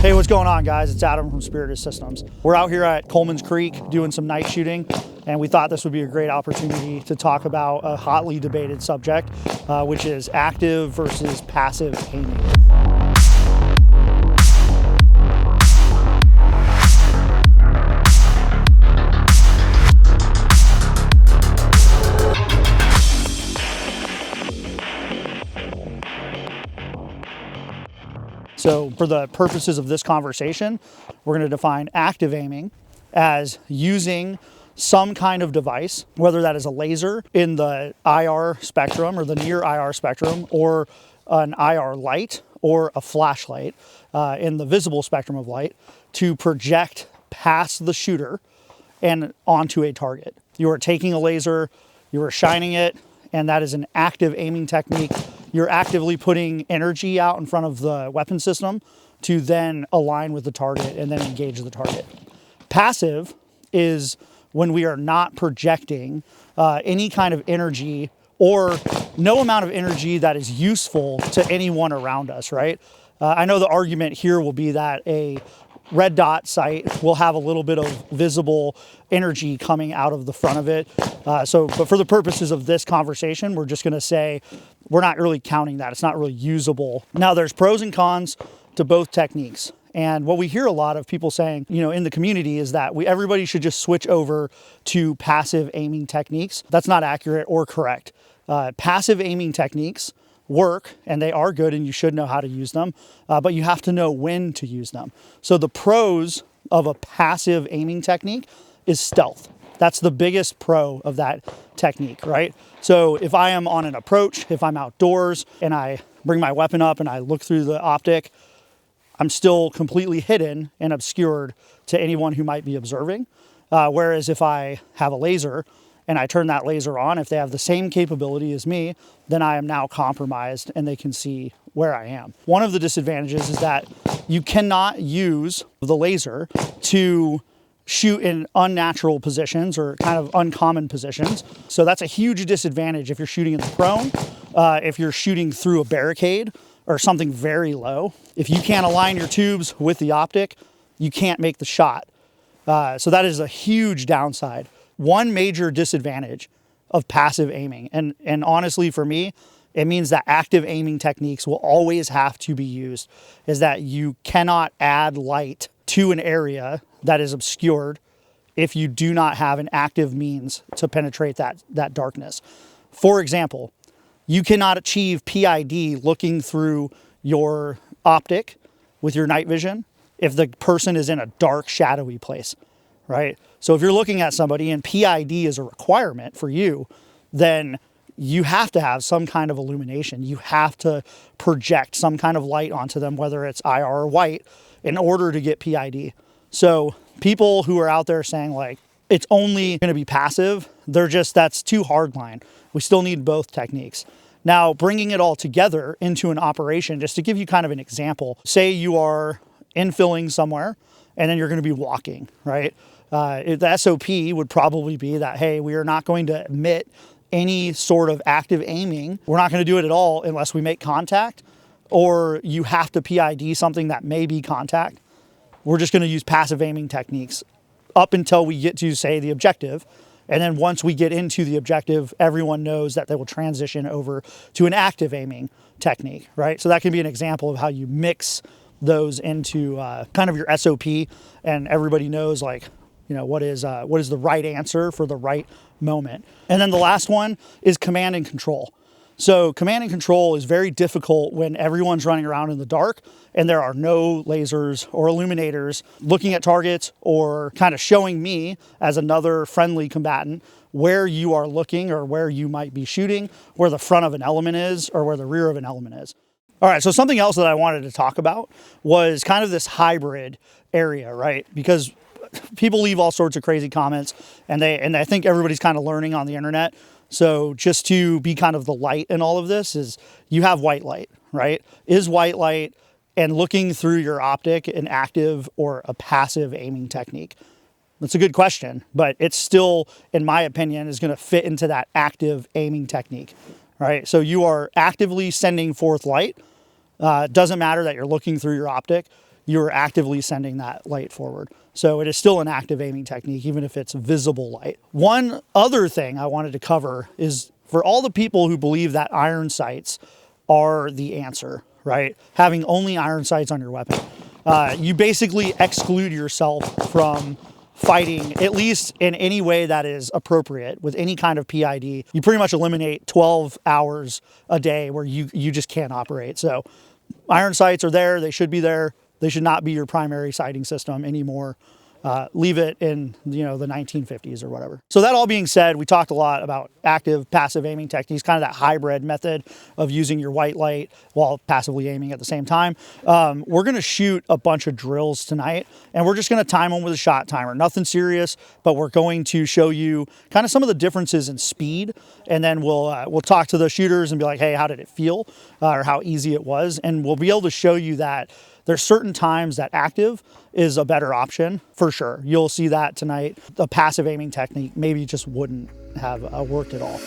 Hey, what's going on, guys? It's Adam from Spirited Systems. We're out here at Coleman's Creek doing some night shooting, and we thought this would be a great opportunity to talk about a hotly debated subject, which is active versus passive aiming. So for the purposes of this conversation, we're going to define active aiming as using some kind of device, whether that is a laser in the IR spectrum or the near IR spectrum, or an IR light or a flashlight in the visible spectrum of light, to project past the shooter and onto a target. You are taking a laser, you are shining it, and that is an active aiming technique. You're actively putting energy out in front of the weapon system to then align with the target and then engage the target. Passive is when we are not projecting any kind of energy or no amount of energy that is useful to anyone around us, right? I know the argument here will be that a red dot sight will have a little bit of visible energy coming out of the front of it. But for the purposes of this conversation, we're just gonna say we're not really counting that. It's not really usable. Now, there's pros and cons to both techniques. And what we hear a lot of people saying, in the community is that everybody should just switch over to passive aiming techniques. That's not accurate or correct. Passive aiming techniques work, and they are good, and you should know how to use them, but you have to know when to use them. So the pros of a passive aiming technique is stealth. That's the biggest pro of that technique, right? So if I am on an approach, if I'm outdoors and I bring my weapon up and I look through the optic, I'm still completely hidden and obscured to anyone who might be observing. Whereas if I have a laser and I turn that laser on, if they have the same capability as me, then I am now compromised and they can see where I am. One of the disadvantages is that you cannot use the laser to shoot in unnatural positions or kind of uncommon positions. So that's a huge disadvantage if you're shooting in the prone, if you're shooting through a barricade or something very low. If you can't align your tubes with the optic, you can't make the shot. So that is a huge downside. One major disadvantage of passive aiming, and honestly for me, it means that active aiming techniques will always have to be used, is that you cannot add light to an area that is obscured if you do not have an active means to penetrate that darkness. For example, you cannot achieve PID looking through your optic with your night vision if the person is in a dark, shadowy place, right? So if you're looking at somebody and PID is a requirement for you, then you have to have some kind of illumination. You have to project some kind of light onto them, whether it's IR or white, in order to get PID. So people who are out there saying like, it's only gonna be passive, that's too hardline. We still need both techniques. Now, bringing it all together into an operation, just to give you kind of an example, say you are infilling somewhere and then you're gonna be walking, right? The SOP would probably be that, hey, we are not going to admit any sort of active aiming. We're not gonna do it at all unless we make contact, or you have to PID something that may be contact. We're just gonna use passive aiming techniques up until we get to, say, the objective. And then once we get into the objective, everyone knows that they will transition over to an active aiming technique, right? So that can be an example of how you mix those into kind of your SOP, and everybody knows what is the right answer for the right moment. And then the last one is command and control. So command and control is very difficult when everyone's running around in the dark and there are no lasers or illuminators looking at targets or kind of showing me as another friendly combatant where you are looking or where you might be shooting, where the front of an element is or where the rear of an element is. All right, so something else that I wanted to talk about was kind of this hybrid area, right? Because people leave all sorts of crazy comments and I think everybody's kind of learning on the internet. So just to be kind of the light in all of this is you have white light, right? Is white light and looking through your optic an active or a passive aiming technique? That's a good question, but it's still, in my opinion, is going to fit into that active aiming technique, right? So you are actively sending forth light. It doesn't matter that you're looking through your optic. you're actively sending that light forward. So it is still an active aiming technique, even if it's visible light. One other thing I wanted to cover is for all the people who believe that iron sights are the answer, right? Having only iron sights on your weapon. You basically exclude yourself from fighting, at least in any way that is appropriate with any kind of PID. You pretty much eliminate 12 hours a day where you just can't operate. So iron sights are there, they should be there. They should not be your primary sighting system anymore. Leave it in, the 1950s or whatever. So that all being said, we talked a lot about active, passive aiming techniques, kind of that hybrid method of using your white light while passively aiming at the same time. We're gonna shoot a bunch of drills tonight, and we're just gonna time them with a shot timer. Nothing serious, but we're going to show you kind of some of the differences in speed, and then we'll talk to the shooters and be like, hey, how did it feel? Or how easy it was, and we'll be able to show you that there's certain times that active is a better option for sure. You'll see that tonight. The passive aiming technique maybe just wouldn't have worked at all.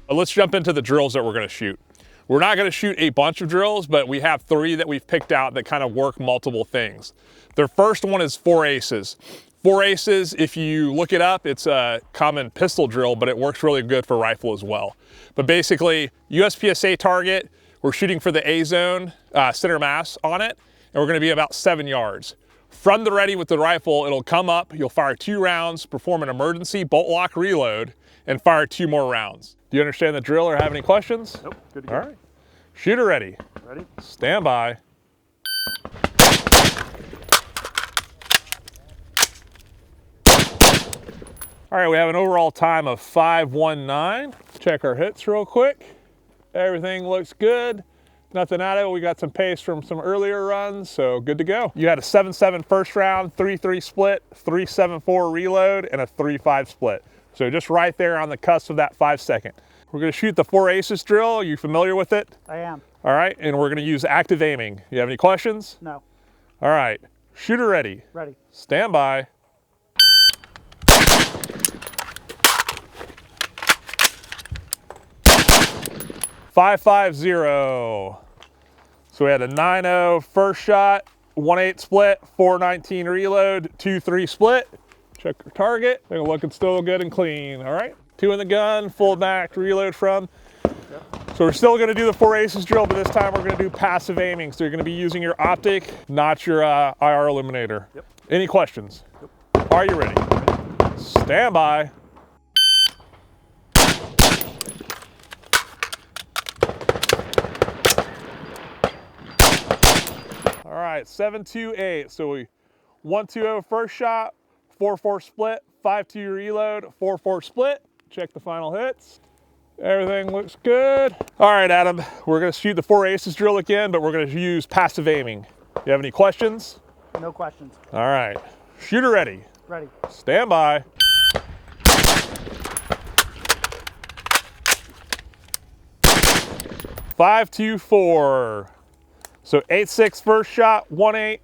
Let's jump into the drills that we're gonna shoot. We're not gonna shoot a bunch of drills, but we have 3 that we've picked out that kind of work multiple things. The first one is 4 aces. 4 aces, if you look it up, it's a common pistol drill, but it works really good for rifle as well. But basically, USPSA target, we're shooting for the A zone, center mass on it, and we're gonna be about 7 yards. From the ready with the rifle, it'll come up, you'll fire 2 rounds, perform an emergency bolt lock reload, and fire 2 more rounds. Do you understand the drill or have any questions? Nope, good to go. All right, shooter ready. Ready? Stand by. All right, we have an overall time of 5:19. Check our hits real quick. Everything looks good. Nothing out of it. We got some pace from some earlier runs, so good to go. You had a 7-7 first round, 3-3 split, 3-7-4 reload, and a 3-5 split. So just right there on the cusp of that 5 second. We're gonna shoot the 4 aces drill. Are you familiar with it? I am. All right, and we're gonna use active aiming. You have any questions? No. All right, shooter ready. Ready. Stand by. .550. So we had a 9-0 first shot, 1-8 split, 4-19 reload, 2-3 split. Check your target. They're looking still good and clean. All right, 2 in the gun, full back reload from. So we're still gonna do the 4 aces drill, but this time we're gonna do passive aiming. So you're gonna be using your optic, not your IR illuminator. Yep. Any questions? Yep. Are you ready? Stand by. All right, 7-2-8. So we 1-2-0 first shot, 4-4 split, 5-2 reload, 4-4 split. Check the final hits. Everything looks good. All right, Adam, we're gonna shoot the 4 aces drill again, but we're gonna use passive aiming. You have any questions? No questions. All right, shooter ready. Ready. Stand by. .524. So 8-6 first shot, 1-8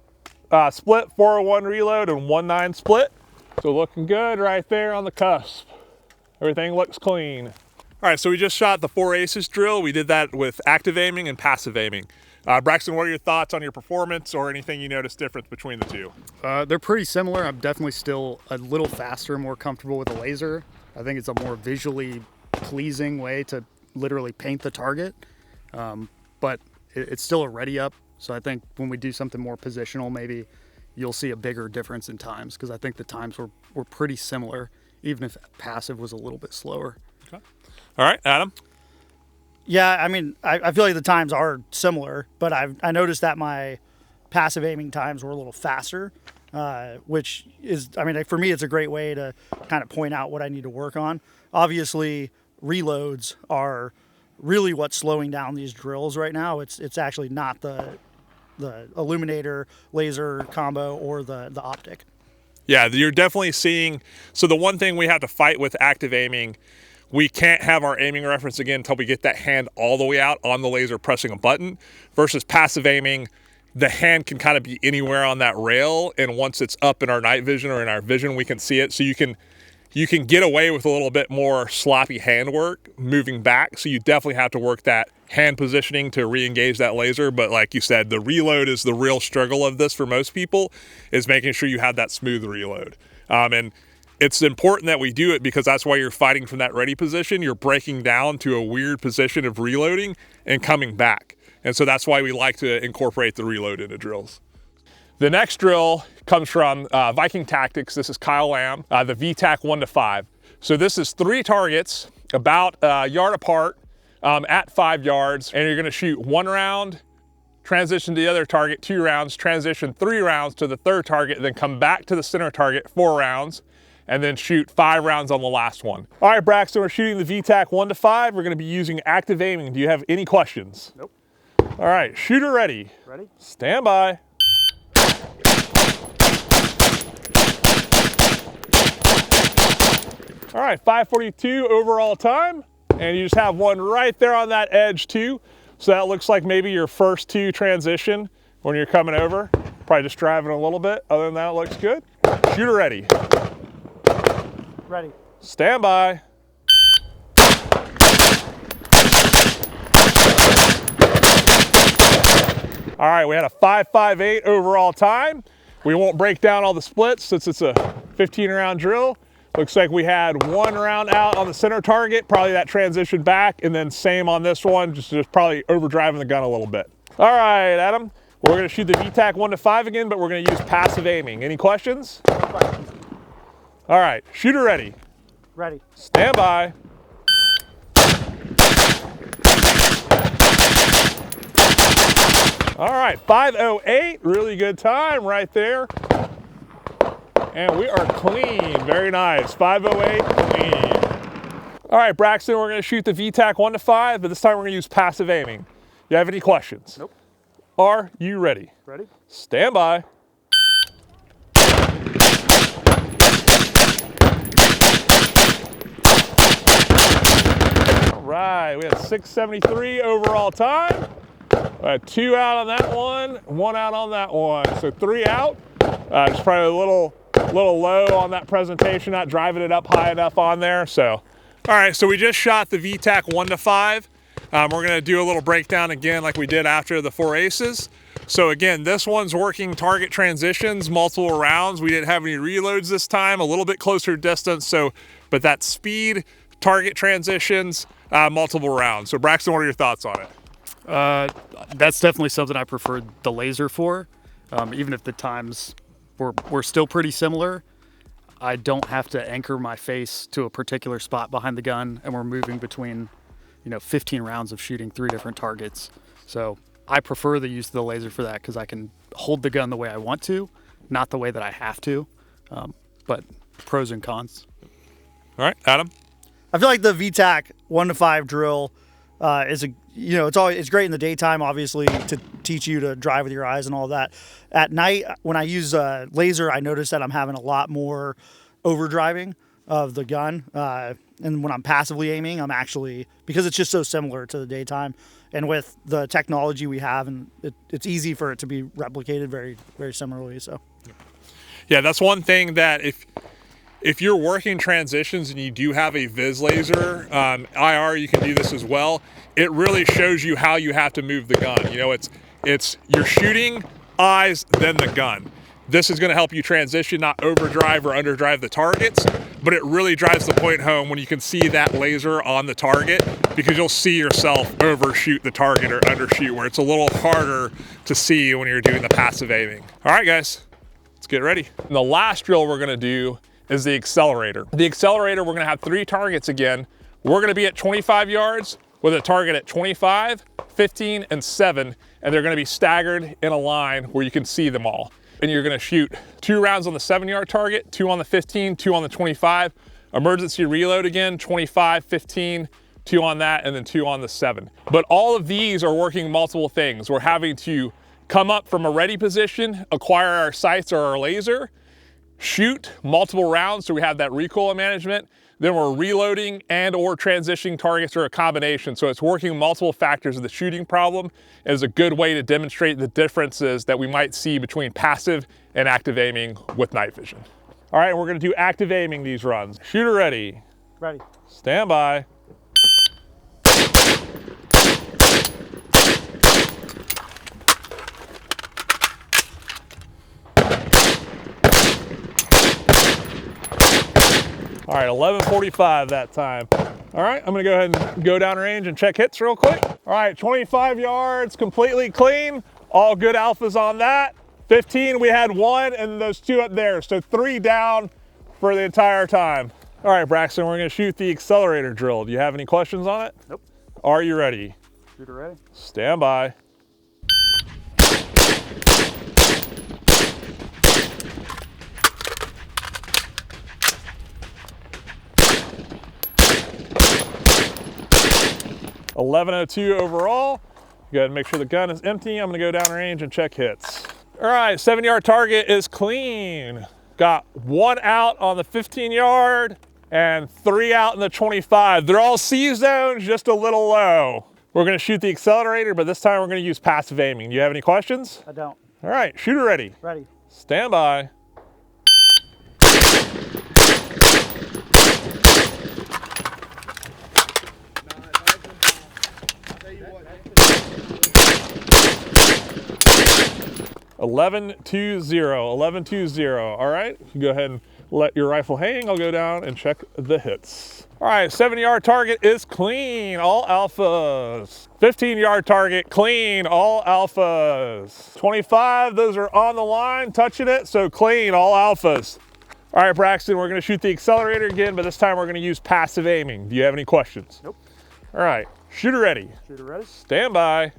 split, 4-1 reload, and 1-9 split. So looking good right there on the cusp. Everything looks clean. All right, so we just shot the 4 aces drill. We did that with active aiming and passive aiming. Braxton, what are your thoughts on your performance or anything you noticed difference between the two? They're pretty similar. I'm definitely still a little faster, more comfortable with the laser. I think it's a more visually pleasing way to literally paint the target. But it's still a ready up. So I think when we do something more positional, maybe you'll see a bigger difference in times, because I think the times were pretty similar, even if passive was a little bit slower. Okay. All right, Adam? Yeah, I mean, I feel like the times are similar, but I noticed that my passive aiming times were a little faster, which is, I mean, for me, it's a great way to kind of point out what I need to work on. Obviously, reloads are really what's slowing down these drills right now. It's actually not the illuminator laser combo or the optic. Yeah, you're definitely seeing, so the one thing we have to fight with active aiming, we can't have our aiming reference again until we get that hand all the way out on the laser pressing a button, versus passive aiming, the hand can kind of be anywhere on that rail, and once it's up in our night vision or in our vision, we can see it. So you can you can get away with a little bit more sloppy handwork moving back. So you definitely have to work that hand positioning to re-engage that laser. But like you said, the reload is the real struggle of this for most people, is making sure you have that smooth reload. And it's important that we do it because that's why you're fighting from that ready position. You're breaking down to a weird position of reloading and coming back. And so that's why we like to incorporate the reload into drills. The next drill comes from Viking Tactics. This is Kyle Lamb, the VTAC 1-5. So this is 3 targets about a yard apart at 5 yards, and you're gonna shoot 1 round, transition to the other target 2 rounds, transition 3 rounds to the third target, then come back to the center target 4 rounds, and then shoot 5 rounds on the last one. All right, Braxton, we're shooting the VTAC 1-5. We're gonna be using active aiming. Do you have any questions? Nope. All right, shooter ready. Ready? Stand by. All right, 5:42 overall time, and you just have one right there on that edge too. So that looks like maybe your first 2 transition when you're coming over. Probably just driving a little bit. Other than that, it looks good. Shooter ready. Ready. Stand by. All right, we had a 5.58 overall time. We won't break down all the splits since it's a 15 round drill. Looks like we had 1 round out on the center target, probably that transition back, and then same on this one, just probably overdriving the gun a little bit. All right, Adam, we're gonna shoot the VTAC 1-5 again, but we're gonna use passive aiming. Any questions? No questions. All right, shooter ready. Ready. Stand by. All right, 5:08, really good time right there. And we are clean, very nice, 5:08, clean. All right, Braxton, we're gonna shoot the VTAC 1-5, but this time we're gonna use passive aiming. You have any questions? Nope. Are you ready? Ready? Stand by. All right, we had 6:73 overall time. 2 out on that one, 1 out on that one. So 3 out. Just probably a little low on that presentation, not driving it up high enough on there. So, all right, so we just shot the VTAC 1-5. We're gonna do a little breakdown again like we did after the 4 aces. So again, this one's working target transitions, multiple rounds. We didn't have any reloads this time, a little bit closer distance. So, but that speed, target transitions, multiple rounds. So Braxton, what are your thoughts on it? That's definitely something I preferred the laser for. Even if the times were still pretty similar, I don't have to anchor my face to a particular spot behind the gun, and we're moving between, 15 rounds of shooting 3 different targets. So I prefer the use of the laser for that because I can hold the gun the way I want to, not the way that I have to. But pros and cons. All right, Adam. I feel like the VTAC 1-5 drill is it's great in the daytime, obviously, to teach you to drive with your eyes and all that. At night, when I use laser, I notice that I'm having a lot more overdriving of the gun. And when I'm passively aiming, I'm actually, because it's just so similar to the daytime, and with the technology we have, and it's easy for it to be replicated very, very similarly. So, yeah, that's one thing that if you're working transitions and you do have a vis laser, IR, you can do this as well. It really shows you how you have to move the gun. It's you're shooting, eyes, then the gun. This is gonna help you transition, not overdrive or underdrive the targets, but it really drives the point home when you can see that laser on the target, because you'll see yourself overshoot the target or undershoot, where it's a little harder to see when you're doing the passive aiming. All right, guys, let's get ready. And the last drill we're gonna do is the accelerator. The accelerator, we're gonna have 3 targets again. We're gonna be at 25 yards with a target at 25, 15, and 7, and they're gonna be staggered in a line where you can see them all. And you're gonna shoot 2 rounds on the 7-yard target, 2 on the 15, 2 on the 25. Emergency reload again, 25, 15, 2 on that, and then 2 on the 7. But all of these are working multiple things. We're having to come up from a ready position, acquire our sights or our laser, shoot multiple rounds so we have that recoil management, then we're reloading and or transitioning targets, or a combination. So it's working multiple factors of the shooting problem. Is a good way to demonstrate the differences that we might see between passive and active aiming with night vision. All right, we're gonna do active aiming these runs. Shooter ready. Ready. Stand by. All right, 11:45 that time. All right, I'm gonna go ahead and go down range and check hits real quick. All right, 25 yards, completely clean. All good alphas on that. 15, we had 1 and those 2 up there. So 3 down for the entire time. All right, Braxton, we're gonna shoot the accelerator drill. Do you have any questions on it? Nope. Are you ready? Shooter ready. Stand by. $11:02 overall. Go ahead and make sure the gun is empty. I'm gonna go down range and check hits. All right, 7-yard target is clean. Got 1 out on the 15-yard and 3 out in the 25. They're all C zones, just a little low. We're gonna shoot the accelerator, but this time we're gonna use passive aiming. Do you have any questions? I don't. All right, shooter ready. Ready. Stand by. $11:20. All right, go ahead and let your rifle hang. I'll go down and check the hits. All right, 7-yard target is clean, all alphas. 15-yard target, clean, all alphas. 25, those are on the line, touching it, so clean, all alphas. All right, Braxton, we're gonna shoot the accelerator again, but this time we're gonna use passive aiming. Do you have any questions? Nope. All right, shooter ready. Shooter ready. Stand by.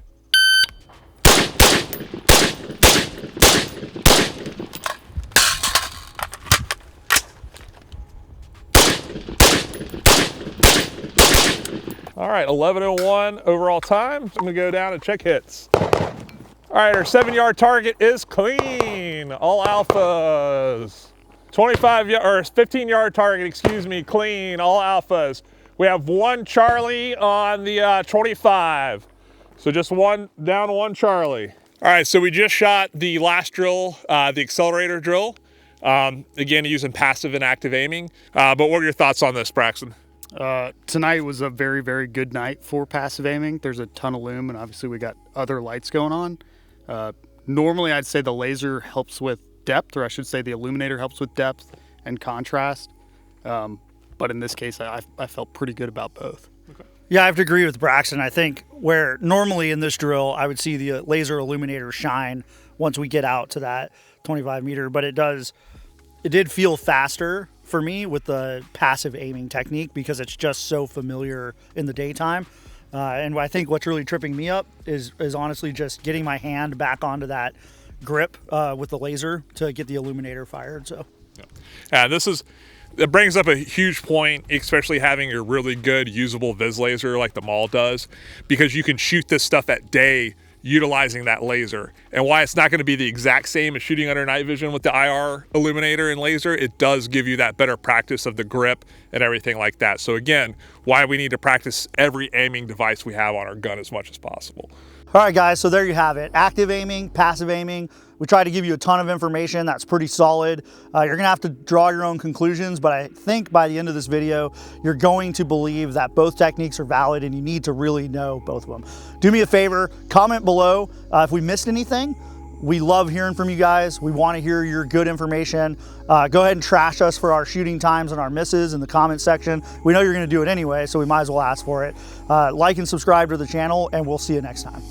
All right, 11:01 overall time. I'm gonna go down and check hits. All right, our 7-yard target is clean, all alphas. 15-yard target, excuse me, clean, all alphas. We have 1 Charlie on the 25. So just down 1 Charlie. All right, so we just shot the last drill, the accelerator drill. Again, using passive and active aiming. But what are your thoughts on this, Braxton? Tonight was a very, very good night for passive aiming. There's a ton of lume, and obviously we got other lights going on. Normally, I'd say the laser helps with depth, or I should say the illuminator helps with depth and contrast. But in this case, I felt pretty good about both. Okay. Yeah, I have to agree with Braxton. I think where normally in this drill, I would see the laser illuminator shine once we get out to that 25 meter, but it did feel faster for me with the passive aiming technique because it's just so familiar in the daytime. And I think what's really tripping me up is honestly just getting my hand back onto that grip with the laser to get the illuminator fired. So, yeah, it brings up a huge point, especially having a really good usable vis laser like the Maul does, because you can shoot this stuff at day utilizing that laser. And why it's not going to be the exact same as shooting under night vision with the IR illuminator and laser, it does give you that better practice of the grip and everything like that. So again, why we need to practice every aiming device we have on our gun as much as possible. all right, guys, so there you have it. Active aiming, passive aiming. We try to give you a ton of information that's pretty solid. You're gonna have to draw your own conclusions, but I think by the end of this video, you're going to believe that both techniques are valid and you need to really know both of them. Do me a favor, comment below if we missed anything. We love hearing from you guys. We want to hear your good information. Go ahead and trash us for our shooting times and our misses in the comment section. We know you're gonna do it anyway, so we might as well ask for it. Like and subscribe to the channel, and we'll see you next time.